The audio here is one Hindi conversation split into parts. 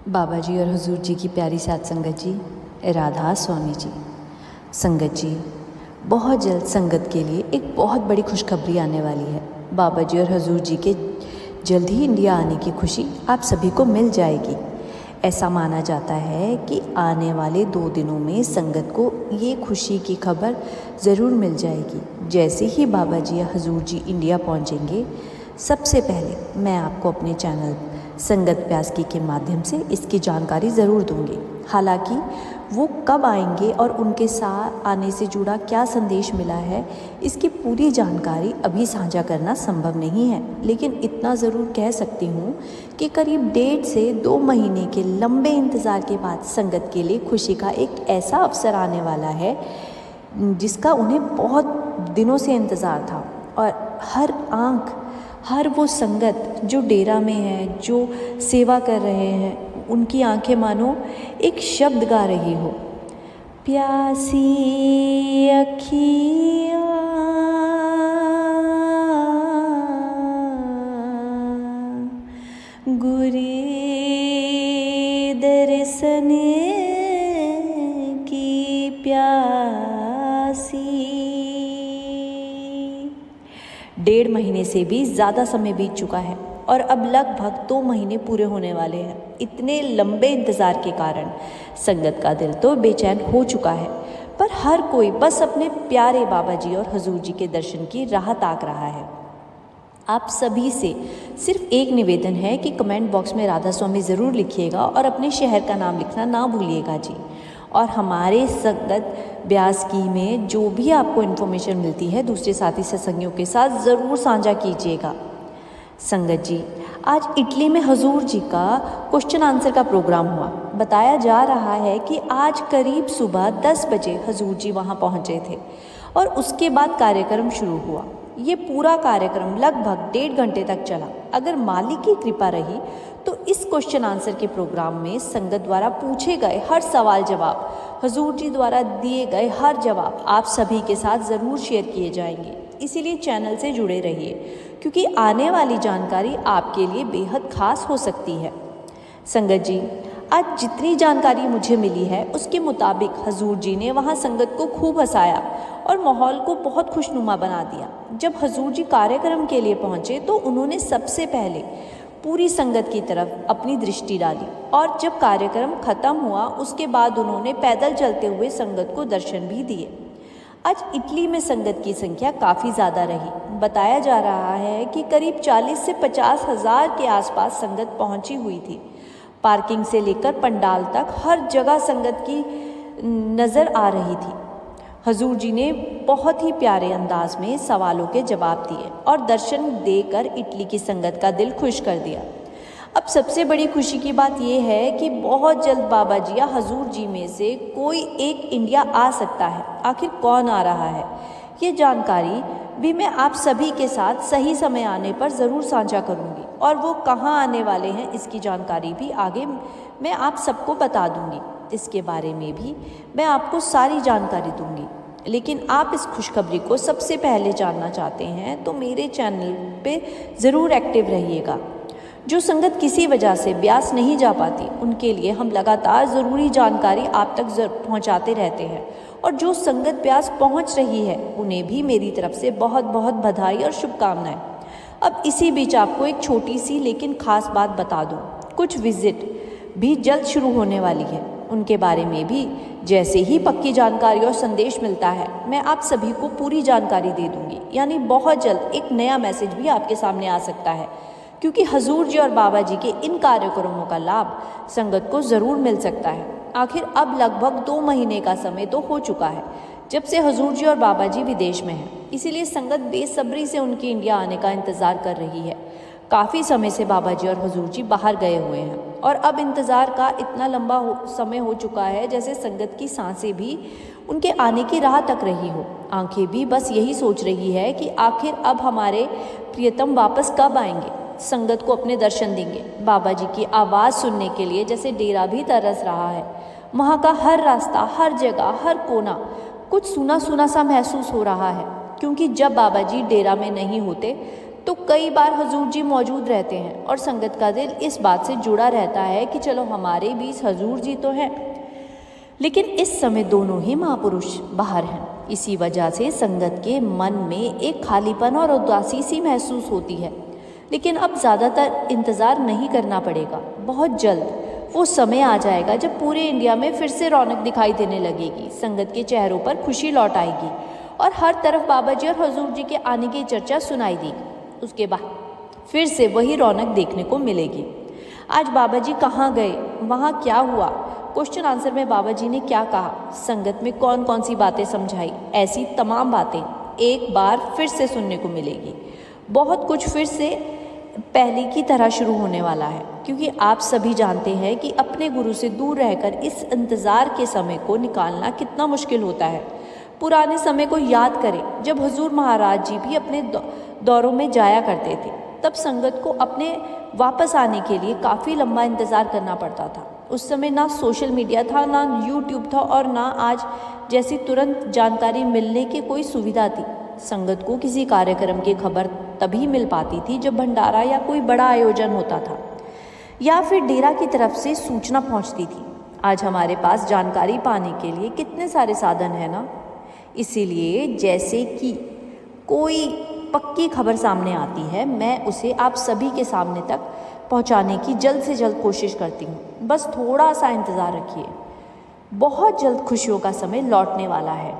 बाबा जी और हुजूर जी की प्यारी साथ संगत जी, राधा स्वामी जी। संगत जी, बहुत जल्द संगत के लिए एक बहुत बड़ी खुशखबरी आने वाली है। बाबा जी और हुजूर जी के जल्द ही इंडिया आने की खुशी आप सभी को मिल जाएगी। ऐसा माना जाता है कि आने वाले 2 दिनों में संगत को ये खुशी की खबर ज़रूर मिल जाएगी। जैसे ही बाबा जी या हुजूर जी इंडिया पहुँचेंगे, सबसे पहले मैं आपको अपने चैनल संगत प्यास के माध्यम से इसकी जानकारी ज़रूर दूंगी। हालांकि वो कब आएंगे और उनके साथ आने से जुड़ा क्या संदेश मिला है, इसकी पूरी जानकारी अभी साझा करना संभव नहीं है, लेकिन इतना ज़रूर कह सकती हूँ कि करीब 1.5 से 2 महीने के लंबे इंतज़ार के बाद संगत के लिए खुशी का एक ऐसा अवसर आने वाला है जिसका उन्हें बहुत दिनों से इंतज़ार था। और हर वो संगत जो डेरा में है, जो सेवा कर रहे हैं, उनकी आंखें मानो एक शब्द गा रही हो, प्यासी अखियाँ गुरे दर्शन की प्यासी। 1.5 महीने से भी ज़्यादा समय बीत चुका है और अब लगभग 2 महीने पूरे होने वाले हैं। इतने लंबे इंतज़ार के कारण संगत का दिल तो बेचैन हो चुका है, पर हर कोई बस अपने प्यारे बाबा जी और हुजूर जी के दर्शन की राह ताक रहा है। आप सभी से सिर्फ एक निवेदन है कि कमेंट बॉक्स में राधा स्वामी ज़रूर लिखिएगा और अपने शहर का नाम लिखना ना भूलिएगा जी। और हमारे संगत ब्यास की में जो भी आपको इन्फॉर्मेशन मिलती है दूसरे साथी सत्संगियों के साथ ज़रूर साझा कीजिएगा। संगत जी, आज इटली में हुजूर जी का क्वेश्चन आंसर का प्रोग्राम हुआ। बताया जा रहा है कि आज करीब सुबह 10 बजे हुजूर जी वहाँ पहुँचे थे और उसके बाद कार्यक्रम शुरू हुआ। ये पूरा कार्यक्रम लगभग 1.5 घंटे तक चला। अगर मालिक की कृपा रही तो इस क्वेश्चन आंसर के प्रोग्राम में संगत द्वारा पूछे गए हर सवाल जवाब, हुजूर जी द्वारा दिए गए हर जवाब आप सभी के साथ ज़रूर शेयर किए जाएंगे। इसीलिए चैनल से जुड़े रहिए, क्योंकि आने वाली जानकारी आपके लिए बेहद खास हो सकती है। संगत जी, आज जितनी जानकारी मुझे मिली है उसके मुताबिक हुजूर जी ने वहाँ संगत को खूब हंसाया और माहौल को बहुत खुशनुमा बना दिया। जब हुजूर जी कार्यक्रम के लिए पहुँचे तो उन्होंने सबसे पहले पूरी संगत की तरफ अपनी दृष्टि डाली और जब कार्यक्रम खत्म हुआ उसके बाद उन्होंने पैदल चलते हुए संगत को दर्शन भी दिए। आज इटली में संगत की संख्या काफ़ी ज़्यादा रही। बताया जा रहा है कि करीब 40 से 50 हज़ार के आसपास संगत पहुंची हुई थी। पार्किंग से लेकर पंडाल तक हर जगह संगत की नज़र आ रही थी। हुजूर जी ने बहुत ही प्यारे अंदाज में सवालों के जवाब दिए और दर्शन देकर इटली की संगत का दिल खुश कर दिया। अब सबसे बड़ी खुशी की बात यह है कि बहुत जल्द बाबा जी या हुजूर जी में से कोई एक इंडिया आ सकता है। आखिर कौन आ रहा है, ये जानकारी भी मैं आप सभी के साथ सही समय आने पर ज़रूर साझा करूंगी और वो कहाँ आने वाले हैं इसकी जानकारी भी आगे मैं आप सबको बता दूंगी। इसके बारे में भी मैं आपको सारी जानकारी दूंगी। लेकिन आप इस खुशखबरी को सबसे पहले जानना चाहते हैं तो मेरे चैनल पे ज़रूर एक्टिव रहिएगा। जो संगत किसी वजह से ब्यास नहीं जा पाती उनके लिए हम लगातार ज़रूरी जानकारी आप तक पहुंचाते रहते हैं, और जो संगत ब्यास पहुंच रही है उन्हें भी मेरी तरफ से बहुत बहुत बधाई और शुभकामनाएं। अब इसी बीच आपको एक छोटी सी लेकिन ख़ास बात बता दूं, कुछ विज़िट भी जल्द शुरू होने वाली है। उनके बारे में भी जैसे ही पक्की जानकारी और संदेश मिलता है मैं आप सभी को पूरी जानकारी दे दूंगी। यानी बहुत जल्द एक नया मैसेज भी आपके सामने आ सकता है, क्योंकि हुजूर जी और बाबा जी के इन कार्यक्रमों का लाभ संगत को ज़रूर मिल सकता है। आखिर अब लगभग 2 महीने का समय तो हो चुका है जब से हुजूर जी और बाबा जी विदेश में हैं। इसीलिए संगत बेसब्री से उनके इंडिया आने का इंतज़ार कर रही है। काफ़ी समय से बाबा जी और हुजूर जी बाहर गए हुए हैं और अब इंतज़ार का इतना लंबा समय हो चुका है जैसे संगत की सांसें भी उनके आने की राह तक रही हो। आंखें भी बस यही सोच रही है कि आखिर अब हमारे प्रियतम वापस कब आएंगे, संगत को अपने दर्शन देंगे। बाबा जी की आवाज़ सुनने के लिए जैसे डेरा भी तरस रहा है। वहाँ का हर रास्ता, हर जगह, हर कोना कुछ सूना सूना सा महसूस हो रहा है, क्योंकि जब बाबा जी डेरा में नहीं होते तो कई बार हुजूर जी मौजूद रहते हैं और संगत का दिल इस बात से जुड़ा रहता है कि चलो हमारे बीच हुजूर जी तो हैं, लेकिन इस समय दोनों ही महापुरुष बाहर हैं। इसी वजह से संगत के मन में एक खालीपन और उदासी सी महसूस होती है। लेकिन अब ज़्यादातर इंतज़ार नहीं करना पड़ेगा, बहुत जल्द वो समय आ जाएगा जब पूरे इंडिया में फिर से रौनक दिखाई देने लगेगी, संगत के चेहरों पर खुशी लौट आएगी और हर तरफ बाबा जी और हुजूर जी के आने की चर्चा सुनाई देगी। उसके बाद फिर से वही रौनक देखने को मिलेगी। आज बाबा जी कहाँ गए, वहाँ क्या हुआ, क्वेश्चन आंसर में बाबा जी ने क्या कहा, संगत में कौन कौन सी बातें समझाई, ऐसी तमाम बातें एक बार फिर से सुनने को मिलेगी। बहुत कुछ फिर से पहले की तरह शुरू होने वाला है, क्योंकि आप सभी जानते हैं कि अपने गुरु से दूर रहकर इस इंतज़ार के समय को निकालना कितना मुश्किल होता है। पुराने समय को याद करें जब हुजूर महाराज जी भी अपने दौरों में जाया करते थे। तब संगत को अपने वापस आने के लिए काफ़ी लंबा इंतज़ार करना पड़ता था। उस समय ना सोशल मीडिया था, ना यूट्यूब था और ना आज जैसी तुरंत जानकारी मिलने की कोई सुविधा थी। संगत को किसी कार्यक्रम की खबर तभी मिल पाती थी जब भंडारा या कोई बड़ा आयोजन होता था या फिर डेरा की तरफ से सूचना पहुंचती थी। आज हमारे पास जानकारी पाने के लिए कितने सारे साधन हैं ना। इसीलिए जैसे कि कोई पक्की खबर सामने आती है, मैं उसे आप सभी के सामने तक पहुंचाने की जल्द से जल्द कोशिश करती हूँ। बस थोड़ा सा इंतज़ार रखिए, बहुत जल्द खुशियों का समय लौटने वाला है।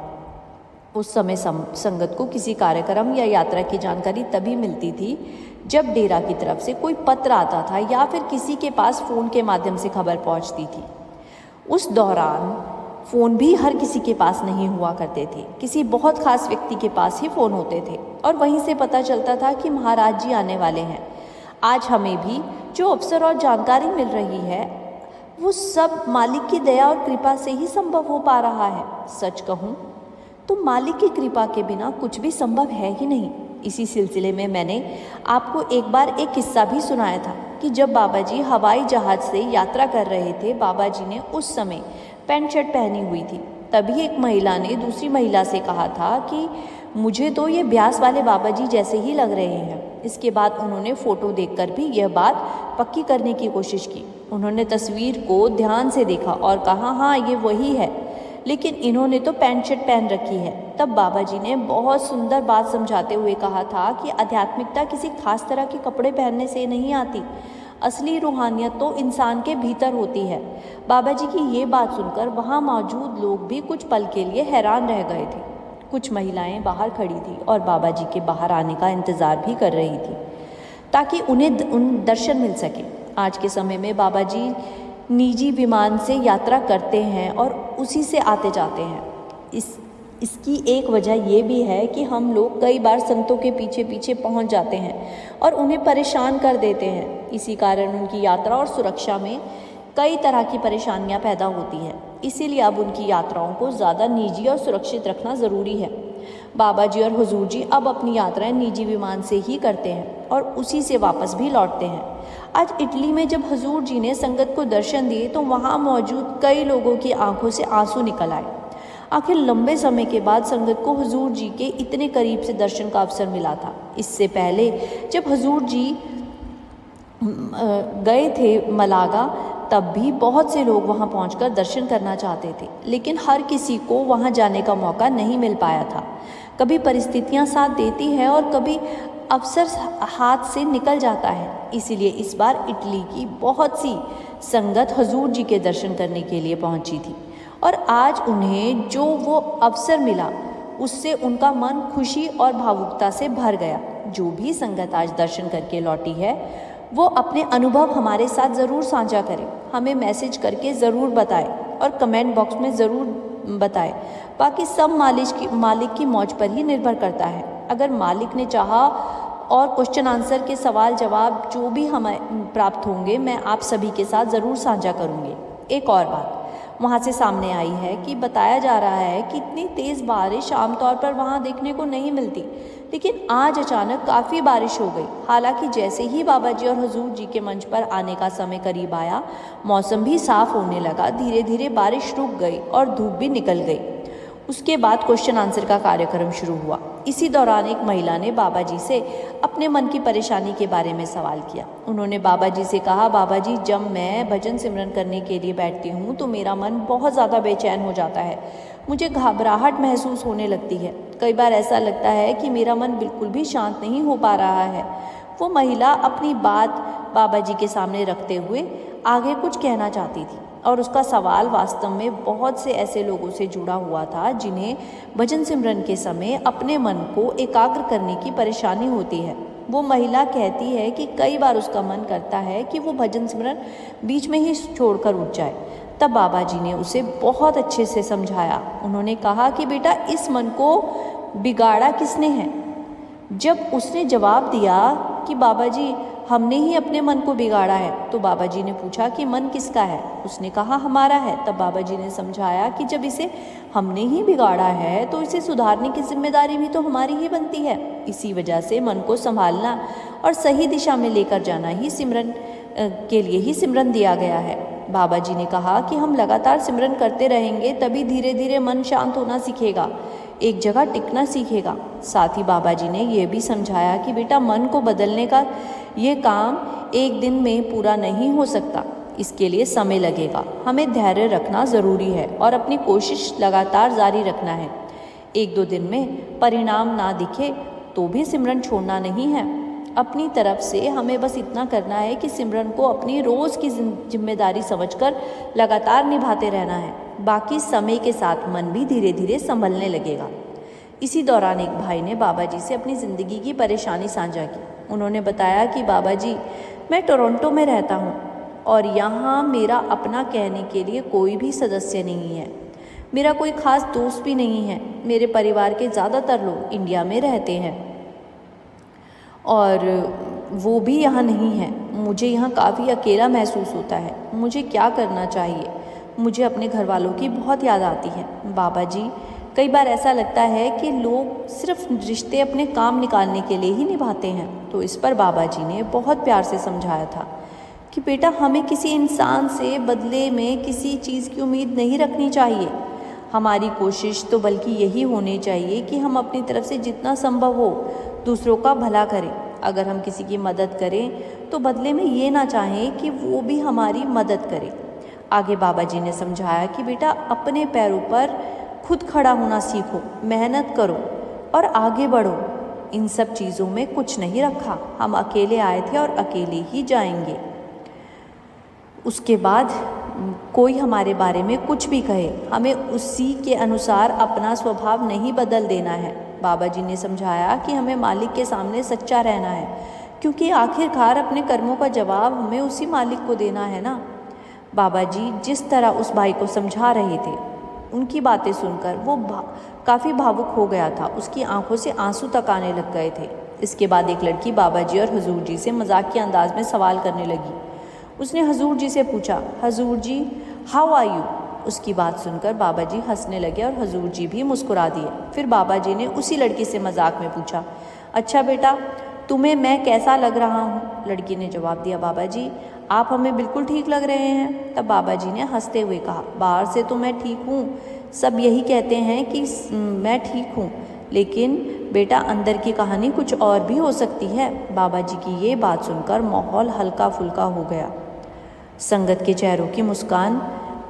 उस समय संगत को किसी कार्यक्रम या यात्रा की जानकारी तभी मिलती थी जब डेरा की तरफ से कोई पत्र आता था या फिर किसी के पास फ़ोन के माध्यम से खबर पहुंचती थी। उस दौरान फ़ोन भी हर किसी के पास नहीं हुआ करते थे, किसी बहुत खास व्यक्ति के पास ही फ़ोन होते थे और वहीं से पता चलता था कि महाराज जी आने वाले हैं। आज हमें भी जो अवसर और जानकारी मिल रही है वो सब मालिक की दया और कृपा से ही संभव हो पा रहा है। सच कहूँ तो मालिक की कृपा के बिना कुछ भी संभव है ही नहीं। इसी सिलसिले में मैंने आपको एक बार एक किस्सा भी सुनाया था कि जब बाबा जी हवाई जहाज़ से यात्रा कर रहे थे, बाबा जी ने उस समय पैंट शर्ट पहनी हुई थी। तभी एक महिला ने दूसरी महिला से कहा था कि मुझे तो ये ब्यास वाले बाबा जी जैसे ही लग रहे हैं। इसके बाद उन्होंने फ़ोटो देखकर भी यह बात पक्की करने की कोशिश की। उन्होंने तस्वीर को ध्यान से देखा और कहा, हाँ ये वही है, लेकिन इन्होंने तो पैंट शर्ट पहन रखी है। तब बाबा जी ने बहुत सुंदर बात समझाते हुए कहा था कि आध्यात्मिकता किसी खास तरह के कपड़े पहनने से नहीं आती, असली रूहानियत तो इंसान के भीतर होती है। बाबा जी की ये बात सुनकर वहाँ मौजूद लोग भी कुछ पल के लिए हैरान रह गए थे। कुछ महिलाएं बाहर खड़ी थी और बाबा जी के बाहर आने का इंतज़ार भी कर रही थी ताकि उन्हें उन दर्शन मिल सके। आज के समय में बाबा जी निजी विमान से यात्रा करते हैं और उसी से आते जाते हैं। इसकी एक वजह ये भी है कि हम लोग कई बार संतों के पीछे पीछे पहुंच जाते हैं और उन्हें परेशान कर देते हैं। इसी कारण उनकी यात्रा और सुरक्षा में कई तरह की परेशानियां पैदा होती हैं। इसीलिए अब उनकी यात्राओं को ज़्यादा निजी और सुरक्षित रखना ज़रूरी है। बाबा जी और हुजूर जी अब अपनी यात्राएं निजी विमान से ही करते हैं और उसी से वापस भी लौटते हैं। आज इटली में जब हुजूर जी ने संगत को दर्शन दिए तो वहाँ मौजूद कई लोगों की आंखों से आंसू निकल आए। आखिर लंबे समय के बाद संगत को हुजूर जी के इतने करीब से दर्शन का अवसर मिला था। इससे पहले जब हुजूर जी गए थे मलागा, तब भी बहुत से लोग वहां पहुंचकर दर्शन करना चाहते थे, लेकिन हर किसी को वहां जाने का मौका नहीं मिल पाया था। कभी परिस्थितियां साथ देती हैं और कभी अवसर हाथ से निकल जाता है। इसीलिए इस बार इटली की बहुत सी संगत हुजूर जी के दर्शन करने के लिए पहुंची थी और आज उन्हें जो वो अवसर मिला उससे उनका मन खुशी और भावुकता से भर गया। जो भी संगत आज दर्शन करके लौटी है वो अपने अनुभव हमारे साथ ज़रूर साझा करें, हमें मैसेज करके ज़रूर बताएं और कमेंट बॉक्स में ज़रूर बताएं। बाकी सब मालिक की मौज पर ही निर्भर करता है। अगर मालिक ने चाहा और क्वेश्चन आंसर के सवाल जवाब जो भी हमें प्राप्त होंगे मैं आप सभी के साथ ज़रूर साझा करूँगी। एक और बात वहाँ से सामने आई है कि बताया जा रहा है कि इतनी तेज़ बारिश आमतौर पर वहाँ देखने को नहीं मिलती, लेकिन आज अचानक काफ़ी बारिश हो गई। हालांकि जैसे ही बाबा जी और हुजूर जी के मंच पर आने का समय करीब आया, मौसम भी साफ होने लगा। धीरे धीरे बारिश रुक गई और धूप भी निकल गई। उसके बाद क्वेश्चन आंसर का कार्यक्रम शुरू हुआ। इसी दौरान एक महिला ने बाबा जी से अपने मन की परेशानी के बारे में सवाल किया। उन्होंने बाबा जी से कहा, बाबा जी, जब मैं भजन सिमरन करने के लिए बैठती हूँ तो मेरा मन बहुत ज़्यादा बेचैन हो जाता है। मुझे घबराहट महसूस होने लगती है। कई बार ऐसा लगता है कि मेरा मन बिल्कुल भी शांत नहीं हो पा रहा है। वो महिला अपनी बात बाबा जी के सामने रखते हुए आगे कुछ कहना चाहती थी और उसका सवाल वास्तव में बहुत से ऐसे लोगों से जुड़ा हुआ था जिन्हें भजन सिमरन के समय अपने मन को एकाग्र करने की परेशानी होती है। वो महिला कहती है कि कई बार उसका मन करता है कि वो भजन सिमरन बीच में ही छोड़कर उठ जाए। तब बाबा जी ने उसे बहुत अच्छे से समझाया। उन्होंने कहा कि बेटा, इस मन को बिगाड़ा किसने है? जब उसने जवाब दिया कि बाबा जी, हमने ही अपने मन को बिगाड़ा है, तो बाबा जी ने पूछा कि मन किसका है? उसने कहा, हमारा है। तब बाबा जी ने समझाया कि जब इसे हमने ही बिगाड़ा है तो इसे सुधारने की जिम्मेदारी भी तो हमारी ही बनती है। इसी वजह से मन को संभालना और सही दिशा में लेकर जाना ही सिमरन के लिए ही सिमरन दिया गया है। बाबा जी ने कहा कि हम लगातार सिमरन करते रहेंगे तभी धीरे धीरे मन शांत होना सीखेगा, एक जगह टिकना सीखेगा। साथ ही बाबा जी ने यह भी समझाया कि बेटा, मन को बदलने का ये काम एक दिन में पूरा नहीं हो सकता, इसके लिए समय लगेगा। हमें धैर्य रखना ज़रूरी है और अपनी कोशिश लगातार जारी रखना है। एक दो दिन में परिणाम ना दिखे तो भी सिमरन छोड़ना नहीं है। अपनी तरफ से हमें बस इतना करना है कि सिमरन को अपनी रोज़ की जिम्मेदारी समझकर लगातार निभाते रहना है। बाकी समय के साथ मन भी धीरे धीरे संभलने लगेगा। इसी दौरान एक भाई ने बाबा जी से अपनी ज़िंदगी की परेशानी साझा की। उन्होंने बताया कि बाबा जी, मैं टोरंटो में रहता हूँ और यहाँ मेरा अपना कहने के लिए कोई भी सदस्य नहीं है। मेरा कोई ख़ास दोस्त भी नहीं है। मेरे परिवार के ज़्यादातर लोग इंडिया में रहते हैं और वो भी यहाँ नहीं है। मुझे यहाँ काफ़ी अकेला महसूस होता है। मुझे क्या करना चाहिए? मुझे अपने घर वालों की बहुत याद आती है। बाबा जी, कई बार ऐसा लगता है कि लोग सिर्फ रिश्ते अपने काम निकालने के लिए ही निभाते हैं। तो इस पर बाबा जी ने बहुत प्यार से समझाया था कि बेटा, हमें किसी इंसान से बदले में किसी चीज़ की उम्मीद नहीं रखनी चाहिए। हमारी कोशिश तो बल्कि यही होनी चाहिए कि हम अपनी तरफ से जितना संभव हो दूसरों का भला करें। अगर हम किसी की मदद करें तो बदले में ये ना चाहें कि वो भी हमारी मदद करे। आगे बाबा जी ने समझाया कि बेटा, अपने पैरों पर खुद खड़ा होना सीखो, मेहनत करो और आगे बढ़ो। इन सब चीज़ों में कुछ नहीं रखा। हम अकेले आए थे और अकेले ही जाएंगे। उसके बाद कोई हमारे बारे में कुछ भी कहे, हमें उसी के अनुसार अपना स्वभाव नहीं बदल देना है। बाबा जी ने समझाया कि हमें मालिक के सामने सच्चा रहना है, क्योंकि आखिरकार अपने कर्मों का जवाब हमें उसी मालिक को देना है ना। बाबा जी जिस तरह उस भाई को समझा रहे थे, उनकी बातें सुनकर वो काफ़ी भावुक हो गया था। उसकी आंखों से आंसू तक आने लग गए थे। इसके बाद एक लड़की बाबा जी और हुजूर जी से मजाक के अंदाज में सवाल करने लगी। उसने हुजूर जी से पूछा, हुजूर जी, हाउ आर यू? उसकी बात सुनकर बाबा जी हंसने लगे और हुजूर जी भी मुस्कुरा दिए। फिर बाबा जी ने उसी लड़की से मजाक में पूछा, अच्छा बेटा, तुम्हें मैं कैसा लग रहा हूँ? लड़की ने जवाब दिया, बाबा जी, आप हमें बिल्कुल ठीक लग रहे हैं। तब बाबा जी ने हंसते हुए कहा, बाहर से तो मैं ठीक हूँ, सब यही कहते हैं कि मैं ठीक हूँ, लेकिन बेटा, अंदर की कहानी कुछ और भी हो सकती है। बाबा जी की ये बात सुनकर माहौल हल्का फुल्का हो गया। संगत के चेहरों की मुस्कान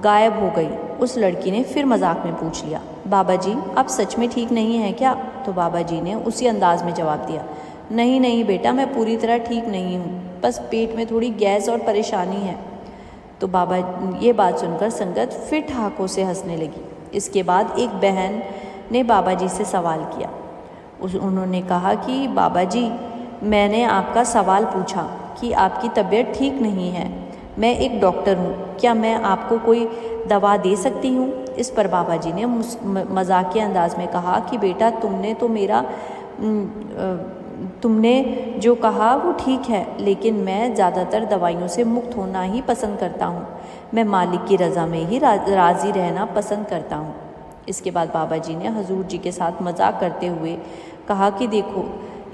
गायब हो गई। उस लड़की ने फिर मजाक में पूछ लिया, बाबा जी, आप सच में ठीक नहीं हैं क्या? तो बाबा जी ने उसी अंदाज में जवाब दिया, नहीं नहीं बेटा, मैं पूरी तरह ठीक नहीं हूँ, बस पेट में थोड़ी गैस और परेशानी है। तो बाबा ये बात सुनकर संगत फिर ठहाकों से हंसने लगी। इसके बाद एक बहन ने बाबा जी से सवाल किया। उन्होंने कहा कि बाबा जी, मैंने आपका सवाल पूछा कि आपकी तबीयत ठीक नहीं है। मैं एक डॉक्टर हूँ, क्या मैं आपको कोई दवा दे सकती हूँ? इस पर बाबा जी ने मजाकिया अंदाज में कहा कि बेटा, तुमने जो कहा वो ठीक है, लेकिन मैं ज़्यादातर दवाइयों से मुक्त होना ही पसंद करता हूँ। मैं मालिक की रज़ा में ही राज़ी रहना पसंद करता हूँ। इसके बाद बाबा जी ने हुजूर जी के साथ मजाक करते हुए कहा कि देखो,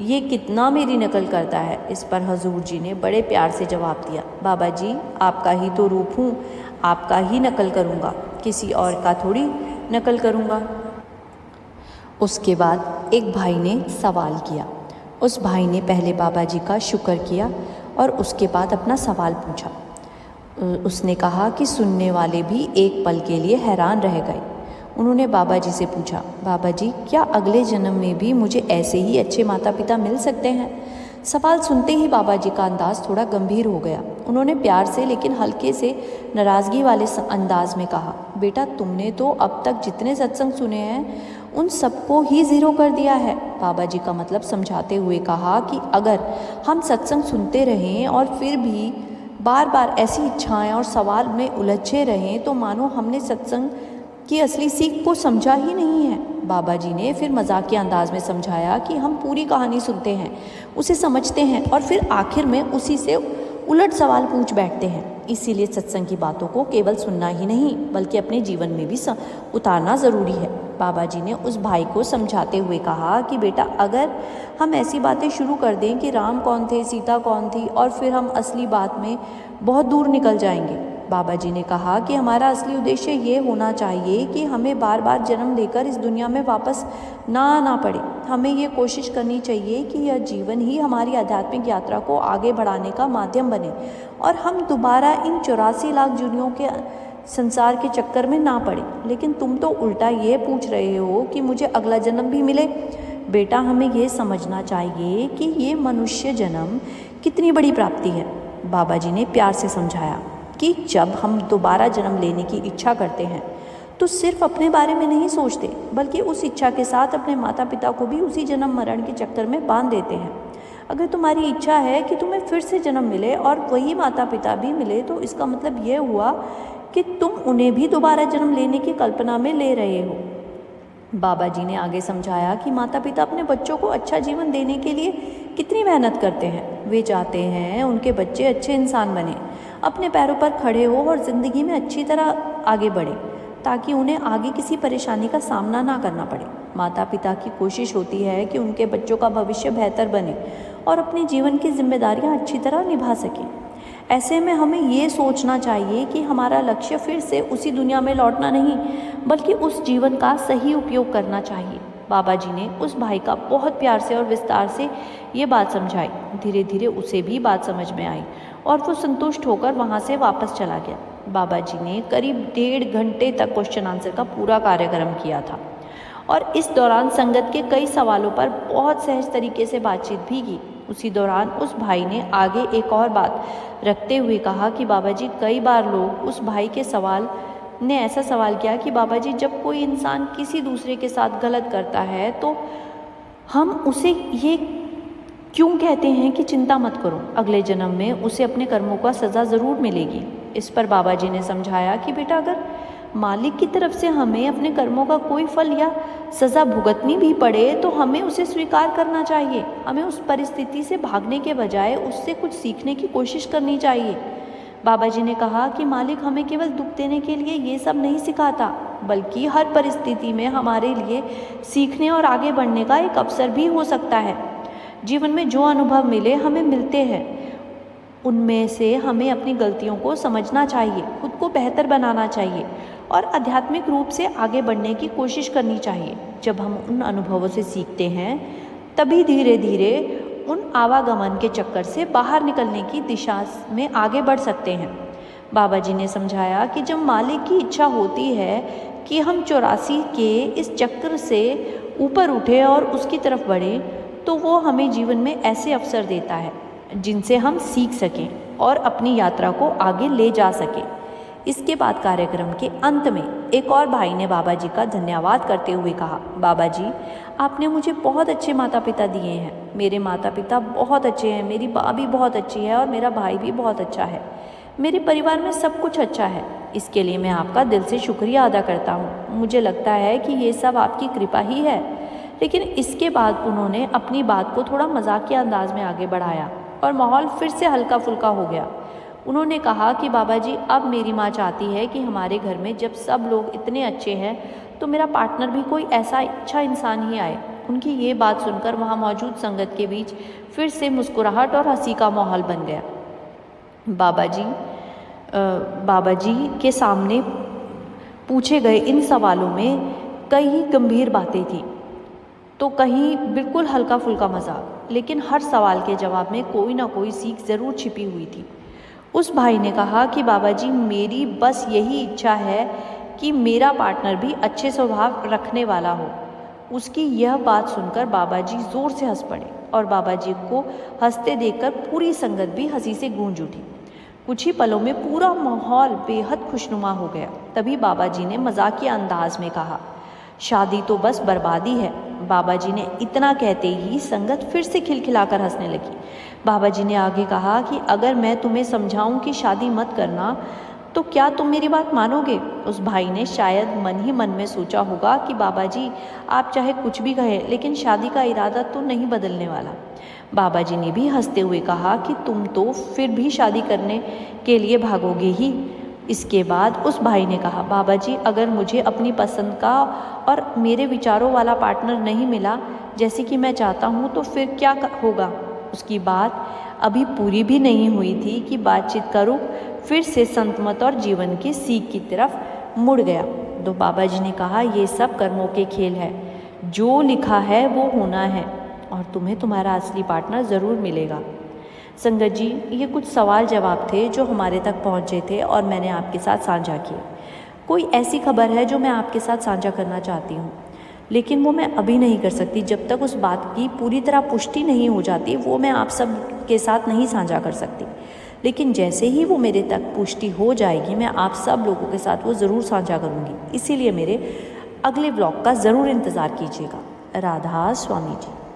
ये कितना मेरी नकल करता है। इस पर हुजूर जी ने बड़े प्यार से जवाब दिया, बाबा जी, आपका ही तो रूप हूँ, आपका ही नकल करूँगा, किसी और का थोड़ी नकल करूँगा। उसके बाद एक भाई ने सवाल किया। उस भाई ने पहले बाबा जी का शुक्र किया और उसके बाद अपना सवाल पूछा। उसने कहा कि सुनने वाले भी एक पल के लिए हैरान रह गए। उन्होंने बाबा जी से पूछा, बाबा जी क्या अगले जन्म में भी मुझे ऐसे ही अच्छे माता पिता मिल सकते हैं? सवाल सुनते ही बाबा जी का अंदाज़ थोड़ा गंभीर हो गया। उन्होंने प्यार से लेकिन हल्के से नाराज़गी वाले अंदाज में कहा, बेटा तुमने तो अब तक जितने सत्संग सुने हैं उन सबको ही ज़ीरो कर दिया है। बाबा जी का मतलब समझाते हुए कहा कि अगर हम सत्संग सुनते रहें और फिर भी बार बार ऐसी इच्छाएं और सवाल में उलझे रहें तो मानो हमने सत्संग की असली सीख को समझा ही नहीं है। बाबा जी ने फिर मजाक के अंदाज में समझाया कि हम पूरी कहानी सुनते हैं, उसे समझते हैं और फिर आखिर में उसी से उलट सवाल पूछ बैठते हैं। इसीलिए सत्संग की बातों को केवल सुनना ही नहीं बल्कि अपने जीवन में भी उतारना ज़रूरी है। बाबा जी ने उस भाई को समझाते हुए कहा कि बेटा अगर हम ऐसी बातें शुरू कर दें कि राम कौन थे, सीता कौन थी और फिर हम असली बात में बहुत दूर निकल जाएंगे। बाबा जी ने कहा कि हमारा असली उद्देश्य ये होना चाहिए कि हमें बार बार जन्म लेकर इस दुनिया में वापस ना आना पड़े। हमें ये कोशिश करनी चाहिए कि यह जीवन ही हमारी आध्यात्मिक यात्रा को आगे बढ़ाने का माध्यम बने और हम दोबारा इन 84 लाख जूनियों के संसार के चक्कर में ना पड़े। लेकिन तुम तो उल्टा ये पूछ रहे हो कि मुझे अगला जन्म भी मिले। बेटा हमें ये समझना चाहिए कि ये मनुष्य जन्म कितनी बड़ी प्राप्ति है। बाबा जी ने प्यार से समझाया कि जब हम दोबारा जन्म लेने की इच्छा करते हैं तो सिर्फ अपने बारे में नहीं सोचते बल्कि उस इच्छा के साथ अपने माता पिता को भी उसी जन्म मरण के चक्कर में बांध देते हैं। अगर तुम्हारी इच्छा है कि तुम्हें फिर से जन्म मिले और वही माता पिता भी मिले तो इसका मतलब ये हुआ कि तुम उन्हें भी दोबारा जन्म लेने की कल्पना में ले रहे हो। बाबा जी ने आगे समझाया कि माता पिता अपने बच्चों को अच्छा जीवन देने के लिए कितनी मेहनत करते हैं। वे चाहते हैं उनके बच्चे अच्छे इंसान बने, अपने पैरों पर खड़े हो और ज़िंदगी में अच्छी तरह आगे बढ़े ताकि उन्हें आगे किसी परेशानी का सामना ना करना पड़े। माता पिता की कोशिश होती है कि उनके बच्चों का भविष्य बेहतर बने और अपने जीवन की जिम्मेदारियां अच्छी तरह निभा सकें। ऐसे में हमें ये सोचना चाहिए कि हमारा लक्ष्य फिर से उसी दुनिया में लौटना नहीं बल्कि उस जीवन का सही उपयोग करना चाहिए। बाबा जी ने उस भाई का बहुत प्यार से और विस्तार से ये बात समझाई। धीरे धीरे उसे भी बात समझ में आई और वो संतुष्ट होकर वहाँ से वापस चला गया। बाबा जी ने करीब 1.5 घंटे तक क्वेश्चन आंसर का पूरा कार्यक्रम किया था और इस दौरान संगत के कई सवालों पर बहुत सहज तरीके से बातचीत भी की। उसी दौरान उस भाई ने आगे एक और बात रखते हुए कहा कि बाबा जी कई बार लोग उस भाई के सवाल ने ऐसा सवाल किया कि बाबा जी जब कोई इंसान किसी दूसरे के साथ गलत करता है तो हम उसे ये क्यों कहते हैं कि चिंता मत करो, अगले जन्म में उसे अपने कर्मों का सज़ा ज़रूर मिलेगी। इस पर बाबा जी ने समझाया कि बेटा अगर मालिक की तरफ से हमें अपने कर्मों का कोई फल या सज़ा भुगतनी भी पड़े तो हमें उसे स्वीकार करना चाहिए। हमें उस परिस्थिति से भागने के बजाय उससे कुछ सीखने की कोशिश करनी चाहिए। बाबा जी ने कहा कि मालिक हमें केवल दुख देने के लिए ये सब नहीं सिखाता बल्कि हर परिस्थिति में हमारे लिए सीखने और आगे बढ़ने का एक अवसर भी हो सकता है। जीवन में जो अनुभव मिले हमें मिलते हैं, उनमें से हमें अपनी गलतियों को समझना चाहिए, खुद को बेहतर बनाना चाहिए और आध्यात्मिक रूप से आगे बढ़ने की कोशिश करनी चाहिए। जब हम उन अनुभवों से सीखते हैं तभी धीरे धीरे उन आवागमन के चक्कर से बाहर निकलने की दिशा में आगे बढ़ सकते हैं। बाबा जी ने समझाया कि जब मालिक की इच्छा होती है कि हम 84 के इस चक्र से ऊपर उठे और उसकी तरफ बढ़ें तो वो हमें जीवन में ऐसे अवसर देता है जिनसे हम सीख सकें और अपनी यात्रा को आगे ले जा सकें। इसके बाद कार्यक्रम के अंत में एक और भाई ने बाबा जी का धन्यवाद करते हुए कहा, बाबा जी आपने मुझे बहुत अच्छे माता पिता दिए हैं। मेरे माता पिता बहुत अच्छे हैं, मेरी माँ भी बहुत अच्छी है और मेरा भाई भी बहुत अच्छा है। मेरे परिवार में सब कुछ अच्छा है। इसके लिए मैं आपका दिल से शुक्रिया अदा करता हूँ। मुझे लगता है कि ये सब आपकी कृपा ही है। लेकिन इसके बाद उन्होंने अपनी बात को थोड़ा मजाकिया अंदाज में आगे बढ़ाया और माहौल फिर से हल्का फुल्का हो गया। उन्होंने कहा कि बाबा जी अब मेरी माँ चाहती है कि हमारे घर में जब सब लोग इतने अच्छे हैं तो मेरा पार्टनर भी कोई ऐसा अच्छा इंसान ही आए। उनकी ये बात सुनकर वहाँ मौजूद संगत के बीच फिर से मुस्कुराहट और हंसी का माहौल बन गया। बाबा जी के सामने पूछे गए इन सवालों में कई गंभीर बातें थीं। तो कहीं बिल्कुल हल्का फुल्का मजाक, लेकिन हर सवाल के जवाब में कोई ना कोई सीख ज़रूर छिपी हुई थी। उस भाई ने कहा कि बाबा जी, मेरी बस यही इच्छा है कि मेरा पार्टनर भी अच्छे स्वभाव रखने वाला हो। उसकी यह बात सुनकर बाबा जी ज़ोर से हंस पड़े और बाबा जी को हंसते देखकर पूरी संगत भी हंसी से गूंज उठी। कुछ ही पलों में पूरा माहौल बेहद खुशनुमा हो गया। तभी बाबा जी ने मजाकिया अंदाज में कहा, शादी तो बस बर्बादी है। बाबा जी ने इतना कहते ही संगत फिर से खिलखिलाकर हंसने लगी। बाबा जी ने आगे कहा कि अगर मैं तुम्हें समझाऊं कि शादी मत करना, तो क्या तुम मेरी बात मानोगे? उस भाई ने शायद मन ही मन में सोचा होगा कि बाबा जी, आप चाहे कुछ भी कहें, लेकिन शादी का इरादा तो नहीं बदलने वाला। बाबा जी ने भी हंसते हुए कहा कि तुम तो फिर भी शादी करने के लिए भागोगे ही। इसके बाद उस भाई ने कहा, बाबा जी, अगर मुझे अपनी पसंद का और मेरे विचारों वाला पार्टनर नहीं मिला जैसे कि मैं चाहता हूँ, तो फिर क्या होगा? उसकी बात अभी पूरी भी नहीं हुई थी कि बातचीत का रुख फिर से संतमत और जीवन की सीख की तरफ मुड़ गया। तो बाबा जी ने कहा, ये सब कर्मों के खेल है, जो लिखा है वो होना है और तुम्हें तुम्हारा असली पार्टनर ज़रूर मिलेगा। संगत जी, ये कुछ सवाल जवाब थे जो हमारे तक पहुँचे थे और मैंने आपके साथ साझा किए। कोई ऐसी खबर है जो मैं आपके साथ साझा करना चाहती हूँ, लेकिन वो मैं अभी नहीं कर सकती। जब तक उस बात की पूरी तरह पुष्टि नहीं हो जाती, वो मैं आप सब के साथ नहीं साझा कर सकती। लेकिन जैसे ही वो मेरे तक पुष्टि हो जाएगी, मैं आप सब लोगों के साथ वो ज़रूर साझा करूँगी। इसीलिए मेरे अगले ब्लॉग का ज़रूर इंतज़ार कीजिएगा। राधा स्वामी जी।